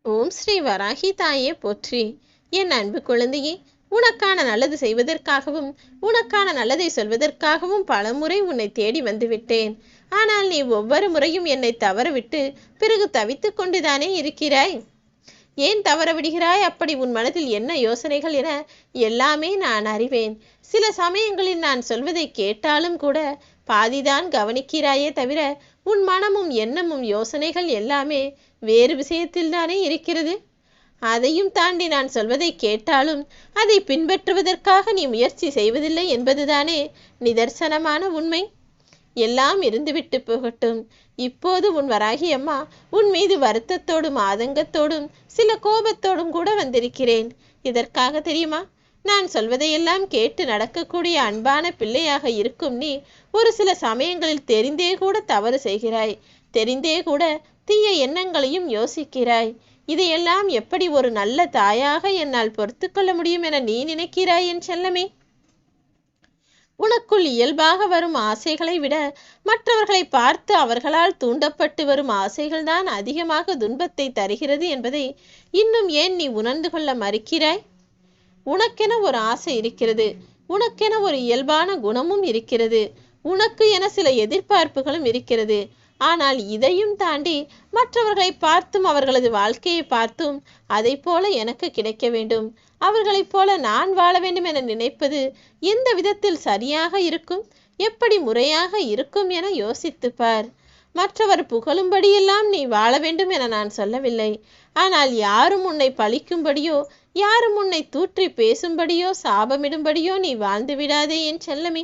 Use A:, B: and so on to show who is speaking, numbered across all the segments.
A: ஓம் ஸ்ரீ வராகி தாயே போற்றி. என் அன்பு குழந்தையே, உனக்கான நல்லது செய்வதற்காகவும் உனக்கான நல்லதை சொல்வதற்காகவும் பலமுறை உன்னை தேடி வந்துவிட்டேன். ஆனால் நீ ஒவ்வொரு முறையும் என்னை தவறவிட்டு பிறகு தவித்துக் கொண்டுதானே இருக்கிறாய். ஏன் தவற விடுகிறாய்? அப்படி உன் மனதில் என்ன யோசனைகள் என எல்லாமே நான் அறிவேன். சில சமயங்களில் நான் சொல்வதை கேட்டாலும் கூட பாதிதான் கவனிக்கிறாயே தவிர உன் மனமும் எண்ணமும் யோசனைகள் எல்லாமே வேறு விஷயத்தில் தானே இருக்கிறது. அதையும் தாண்டி நான் சொல்வதை கேட்டாலும் அதை பின்பற்றுவதற்காக நீ முயற்சி செய்வதில்லை என்பதுதானே நிதர்சனமான உண்மை. எல்லாம் இருந்துவிட்டு போகட்டும். இப்போது உன் வராகி அம்மா உன் மீது வருத்தத்தோடும் ஆதங்கத்தோடும் சில கோபத்தோடும் கூட வந்திருக்கிறேன். இதற்காக தெரியுமா? நான் சொல்வதையெல்லாம் கேட்டு நடக்கக்கூடிய அன்பான பிள்ளையாக இருக்கும் நீ ஒரு சில சமயங்களில் தெரிந்தே கூட தவறு செய்கிறாய். தெரிந்தே கூட தீய எண்ணங்களையும் யோசிக்கிறாய். இதையெல்லாம் எப்படி ஒரு நல்ல தாயாக என்னால் பொறுத்து கொள்ள முடியும் என நீ நினைக்கிறாய் என் செல்லமே? உனக்குள் இயல்பாக வரும் ஆசைகளை விட மற்றவர்களை பார்த்து அவர்களால் தூண்டப்பட்டு வரும் ஆசைகள்தான் அதிகமாக துன்பத்தை தருகிறது என்பதை இன்னும் ஏன் நீ உணர்ந்து கொள்ள மறுக்கிறாய்? உனக்கென ஒரு ஆசை இருக்கிறது. உனக்கென ஒரு இயல்பான குணமும் இருக்கிறது. உனக்கு என சில எதிர்பார்ப்புகளும் இருக்கிறது. ஆனால் இதையும் தாண்டி மற்றவர்களை பார்த்தும் அவர்களது வாழ்க்கையை பார்த்தும் அதை போல எனக்கு கிடைக்க வேண்டும், அவர்களைப் போல நான் வாழ வேண்டும் என நினைப்பது எந்த விதத்தில் சரியாக இருக்கும், எப்படி முறையாக இருக்கும் என யோசித்துப் பார். மற்றவர் புகழும்படியெல்லாம் நீ வாழ வேண்டும் என நான் சொல்லவில்லை. ஆனால் யாரும் உன்னை பழிக்கும்படியோ யாரும் உன்னை தூற்றி பேசும்படியோ சாபமிடும்படியோ நீ வாழ்ந்து விடாதே என் செல்லமே.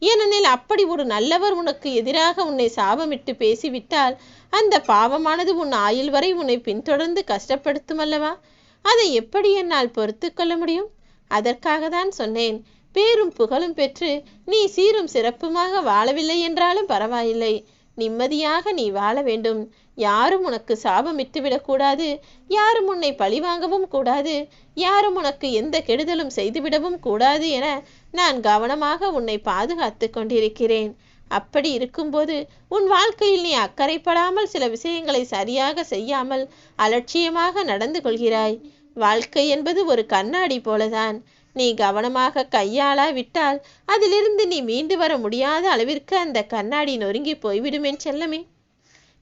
A: ஏனெனில் அப்படி ஒரு நல்லவர் உனக்கு எதிராக உன்னை சாபமிட்டு பேசிவிட்டால் அந்த பாவமானது உன் ஆயுள் வரை உன்னை பின்தொடர்ந்து கஷ்டப்படுத்தும் அல்லவா? அதை எப்படி என்னால் பொறுத்து கொள்ள முடியும்? அதற்காக தான் சொன்னேன், பேரும் புகழும் பெற்று நீ சீரும் சிறப்புமாக வாழவில்லை என்றாலும் பரவாயில்லை, நிம்மதியாக நீ வாழ வேண்டும். யாரும் உனக்கு சாபமிட்டு விடக்கூடாது, யாரும் உன்னை பழிவாங்கவும் கூடாது, யாரும் உனக்கு எந்த கெடுதலும் செய்துவிடவும் கூடாது என நான் கவனமாக உன்னை பாதுகாத்து கொண்டிருக்கிறேன். அப்படி இருக்கும்போது உன் வாழ்க்கையில் நீ அக்கறைப்படாமல் சில விஷயங்களை சரியாக செய்யாமல் அலட்சியமாக நடந்து கொள்கிறாய். வாழ்க்கை என்பது ஒரு கண்ணாடி போலதான். நீ கவனமாக கையாளா விட்டால் அதிலிருந்து நீ மீண்டு வர முடியாத அளவிற்கு அந்த கண்ணாடி நொறுங்கி போய்விடும் என் செல்லமே.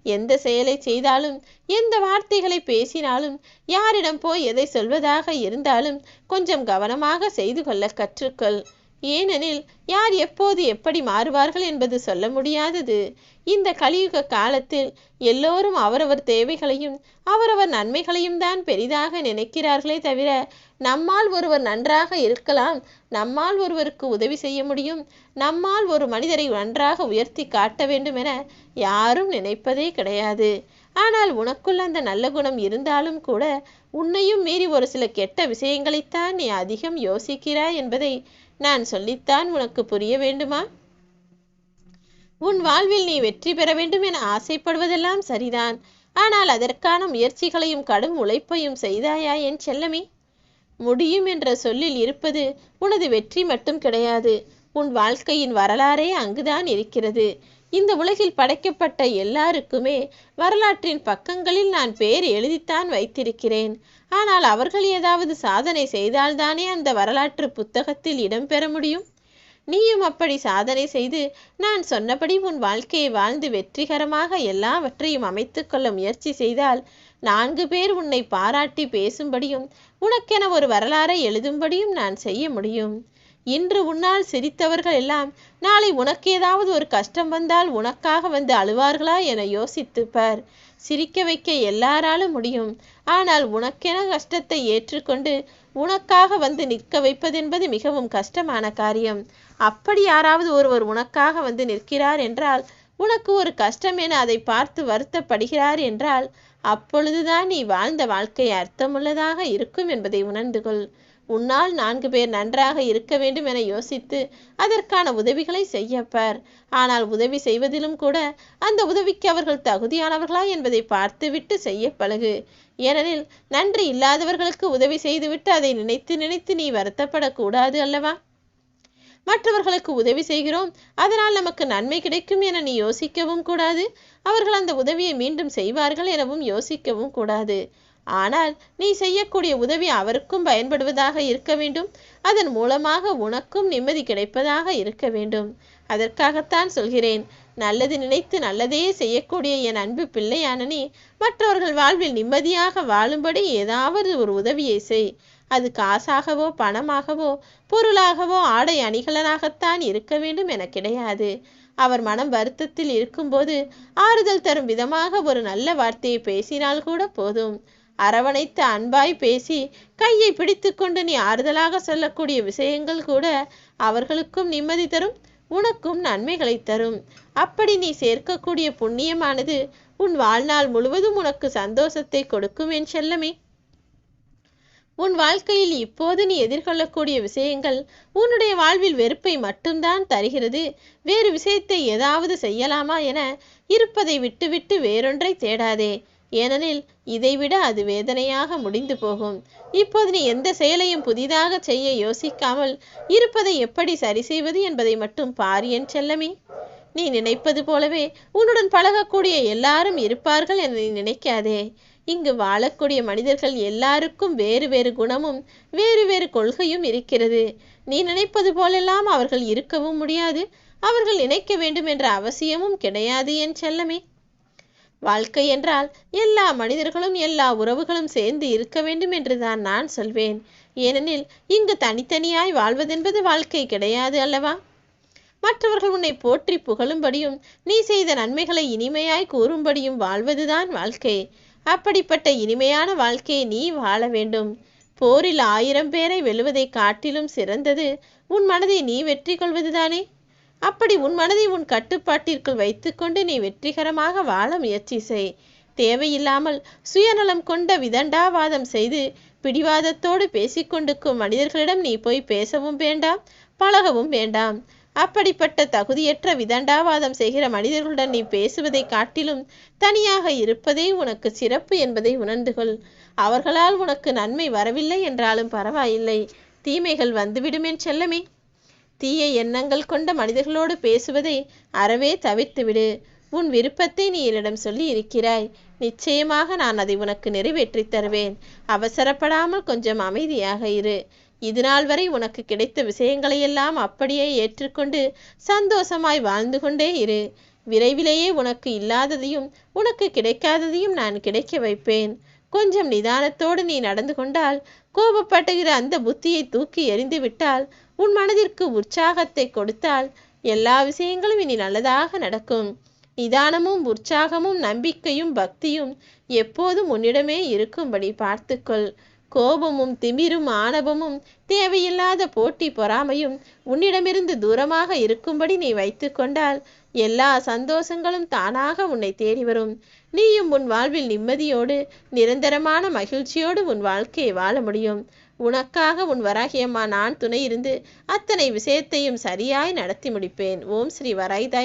A: எந்த செயலை செய்தாலும் எந்த வார்த்தைகளை பேசினாலும் யாரிடம் போய் எதை சொல்வதாக இருந்தாலும் கொஞ்சம் கவனமாக செய்து கொள்ள கற்றுக்கொள். ஏனெனில் யார் எப்போது எப்படி மாறுவார்கள் என்பது சொல்ல முடியாதது. இந்த கலியுக காலத்தில் எல்லோரும் அவரவர் தேவைகளையும் அவரவர் நன்மைகளையும் தான் பெரிதாக நினைக்கிறார்களே தவிர நம்மால் ஒருவர் நன்றாக இருக்கலாம், நம்மால் ஒருவருக்கு உதவி செய்ய முடியும், நம்மால் ஒரு மனிதரை நன்றாக உயர்த்தி காட்ட வேண்டும் என யாரும் நினைப்பதே கிடையாது. ஆனால் உனக்குள் அந்த நல்ல குணம் இருந்தாலும் கூட உன்னையும் மீறி ஒரு சில கெட்ட விஷயங்களைத்தான் நீ அதிகம் யோசிக்கிறாய் என்பதை நான் சொல்லித்தான் உனக்கு புரிய வேண்டுமா? உன் வாழ்வில் நீ வெற்றி பெற வேண்டும் என ஆசைப்படுவதெல்லாம் சரிதான். ஆனால் அதற்கான முயற்சிகளையும் கடும் உழைப்பையும் செய்தாயா என் செல்லமே? முடியும் என்ற சொல்லில் இருப்பது உனது வெற்றி மட்டும் கிடையாது. உன் வாழ்க்கையின் வரலாறே அங்குதான் இருக்கிறது. இந்த உலகில் படைக்கப்பட்ட எல்லாருக்குமே வரலாற்றின் பக்கங்களில் நான் பேர் எழுதித்தான் வைத்திருக்கிறேன். ஆனால் அவர்கள் ஏதாவது சாதனை செய்தால்தானே அந்த வரலாற்று புத்தகத்தில் இடம்பெற முடியும். நீயும் அப்படி சாதனை செய்து நான் சொன்னபடி உன் வாழ்க்கையை வாழ்ந்து வெற்றிகரமாக எல்லாவற்றையும் அமைத்து கொள்ள முயற்சி செய்தால் 4 பேர் உன்னை பாராட்டி பேசும்படியும் உனக்கென ஒரு வரலாறை எழுதும்படியும் நான் செய்ய முடியும். இன்று உன்னால் சிரித்தவர்கள் எல்லாம் நாளை உனக்கு ஏதாவது ஒரு கஷ்டம் வந்தால் உனக்காக வந்து அழுவார்களா என யோசித்து பார். சிரிக்க வைக்க எல்லாராலும் முடியும். ஆனால் உனக்கென கஷ்டத்தை ஏற்றுக்கொண்டு உனக்காக வந்து நிற்க வைப்பதென்பது மிகவும் கஷ்டமான காரியம். அப்படி யாராவது ஒருவர் உனக்காக வந்து நிற்கிறார் என்றால், உனக்கு ஒரு கஷ்டம் என அதை பார்த்து வருத்தப்படுகிறார் என்றால், அப்பொழுதுதான் நீ வாழ்ந்த வாழ்க்கை அர்த்தமுள்ளதாக இருக்கும் என்பதை உணர்ந்து கொள். உன்னால் 4 பேர் நன்றாக இருக்க வேண்டும் என யோசித்து அதற்கான உதவிகளை செய்யப்பார். ஆனால் உதவி செய்வதிலும் கூட அந்த உதவிக்கு அவர்கள் தகுதியானவர்களா என்பதை பார்த்துவிட்டு செய்ய பழகு. ஏனெனில் நன்றி இல்லாதவர்களுக்கு உதவி செய்துவிட்டு அதை நினைத்து நினைத்து நீ வருத்தப்படக்கூடாது அல்லவா? மற்றவர்களுக்கு உதவி செய்கிறோம், அதனால் நமக்கு நன்மை கிடைக்கும் என நீ யோசிக்கவும் கூடாது. அவர்கள் அந்த உதவியை மீண்டும் செய்வார்கள் எனவும் யோசிக்கவும் கூடாது. ஆனால் நீ செய்யக்கூடிய உதவி அவருக்கும் பயன்படுவதாக இருக்க வேண்டும். அதன் மூலமாக உனக்கும் நிம்மதி கிடைப்பதாக இருக்க வேண்டும். அதற்காகத்தான் சொல்கிறேன், நல்லது நினைத்து நல்லதே செய்யக்கூடிய என் அன்பு பிள்ளையான நீ மற்றவர்கள் வாழ்வில் நிம்மதியாக வாழும்படி ஏதாவது ஒரு உதவியை செய். அது காசாகவோ பணமாகவோ பொருளாகவோ ஆடை அணிகலனாகத்தான் இருக்க வேண்டும் என கிடையாது. அவர் மனம் வருத்தத்தில் இருக்கும்போது ஆறுதல் தரும் விதமாக ஒரு நல்ல வார்த்தையை பேசினால் கூட போதும். அரவணைத்து அன்பாய் பேசி கையை பிடித்து கொண்டு நீ ஆறுதலாக சொல்லக்கூடிய விஷயங்கள் கூட அவர்களுக்கும் நிம்மதி தரும், உனக்கும் நன்மைகளை தரும். அப்படி நீ சேர்க்கக்கூடிய புண்ணியமானது உன் வாழ்நாள் முழுவதும் உனக்கு சந்தோஷத்தை கொடுக்கும் என் செல்லமே. உன் வாழ்க்கையில் இப்போது நீ எதிர்கொள்ளக்கூடிய விஷயங்கள் உன்னுடைய வாழ்வில் வெறுப்பை மட்டும்தான் தருகிறது. வேறு விஷயத்தை ஏதாவது செய்யலாமா என இருப்பதை விட்டுவிட்டு வேறொன்றை தேடாதே. ஏனெனில் இதைவிட அது வேதனையாக முடிந்து போகும். இப்போது நீ எந்த செயலையும் புதிதாக செய்ய யோசிக்காமல் இருப்பதை எப்படி சரி செய்வது என்பதை மட்டும் பார் என் செல்லமே. நீ நினைப்பது போலவே உன்னுடன் பழகக்கூடிய எல்லாரும் இருப்பார்கள் என நீ நினைக்காதே. இங்கு வாழக்கூடிய மனிதர்கள் எல்லாருக்கும் வேறு வேறு குணமும் வேறு வேறு கொள்கையும் இருக்கிறது. நீ நினைப்பது போலெல்லாம் அவர்கள் இருக்கவும் முடியாது. அவர்கள் நினைக்க வேண்டும் என்ற அவசியமும் கிடையாது என் செல்லமே. வாழ்க்கை என்றால் எல்லா மனிதர்களும் எல்லா உறவுகளும் சேர்ந்து இருக்க வேண்டும் என்றுதான் நான் சொல்வேன். ஏனெனில் இங்கு தனித்தனியாய் வாழ்வதென்பது வாழ்க்கை கிடையாது அல்லவா? மற்றவர்கள் உன்னை போற்றி புகழும்படியும் நீ செய்த நன்மைகளை இனிமையாய் கூறும்படியும் வாழ்வதுதான் வாழ்க்கை. அப்படிப்பட்ட இனிமையான வாழ்க்கையை நீ வாழ வேண்டும். போரில் 1000 பேரை வெல்வதை காட்டிலும் சிறந்தது உன் மனதை நீ வெற்றி கொள்வதுதானே. அப்படி உன் மனதை உன் கட்டுப்பாட்டிற்குள் வைத்துக்கொண்டு நீ வெற்றிகரமாக வாழ முயற்சி செய். தேவையில்லாமல் சுயநலம் கொண்ட விதண்டாவாதம் செய்து பிடிவாதத்தோடு பேசிக்கொண்டிருக்கும் மனிதர்களிடம் நீ போய் பேசவும் வேண்டாம், பழகவும் வேண்டாம். அப்படிப்பட்ட தகுதியற்ற விதண்டாவாதம் செய்கிற மனிதர்களுடன் நீ பேசுவதை காட்டிலும் தனியாக இருப்பதே உனக்கு சிறப்பு என்பதை உணர்ந்து கொள். அவர்களால் உனக்கு நன்மை வரவில்லை என்றாலும் பரவாயில்லை, தீமைகள் வந்துவிடும் என் செல்லமே. தீய எண்ணங்கள் கொண்ட மனிதர்களோடு பேசுவதை அறவே தவிர்த்துவிடு. உன் விருப்பத்தை நீ என்னிடம் சொல்லி இருக்கிறாய். நிச்சயமாக நான் அதை உனக்கு நிறைவேற்றி தருவேன். அவசரப்படாமல் கொஞ்சம் அமைதியாக இரு. இதுநாள் வரை உனக்கு கிடைத்த விஷயங்களையெல்லாம் அப்படியே ஏற்றுக்கொண்டு சந்தோஷமாய் வாழ்ந்து கொண்டே இரு. விரைவிலேயே உனக்கு இல்லாததையும் உனக்கு கிடைக்காததையும் நான் கிடைக்க வைப்பேன். கொஞ்சம் நிதானத்தோடு நீ நடந்து கொண்டால், கோபப்படுகிற அந்த புத்தியை தூக்கி எறிந்து விட்டால், உன் மனதிற்கு உற்சாகத்தை கொடுத்தால் எல்லா விஷயங்களும் இனி நல்லதாக நடக்கும். நிதானமும் உற்சாகமும் நம்பிக்கையும் பக்தியும் எப்போதும் உன்னிடமே இருக்கும்படி பார்த்துக்கொள். கோபமும் திமிரும் ஆணவமும் தேவையில்லாத போட்டி பொறாமையும் உன்னிடமிருந்து தூரமாக இருக்கும்படி நீ வைத்து கொண்டால் எல்லா சந்தோஷங்களும் தானாக உன்னை தேடி வரும். நீயும் உன் வாழ்வில் நிம்மதியோடு நிரந்தரமான மகிழ்ச்சியோடு உன் வாழ்க்கையை வாழ முடியும். உனக்காக உன் வராகியம்மா நான் துணை இருந்து அத்தனை விஷயத்தையும் சரியாய் நடத்தி முடிப்பேன். ஓம் ஸ்ரீ வராய்தாய்.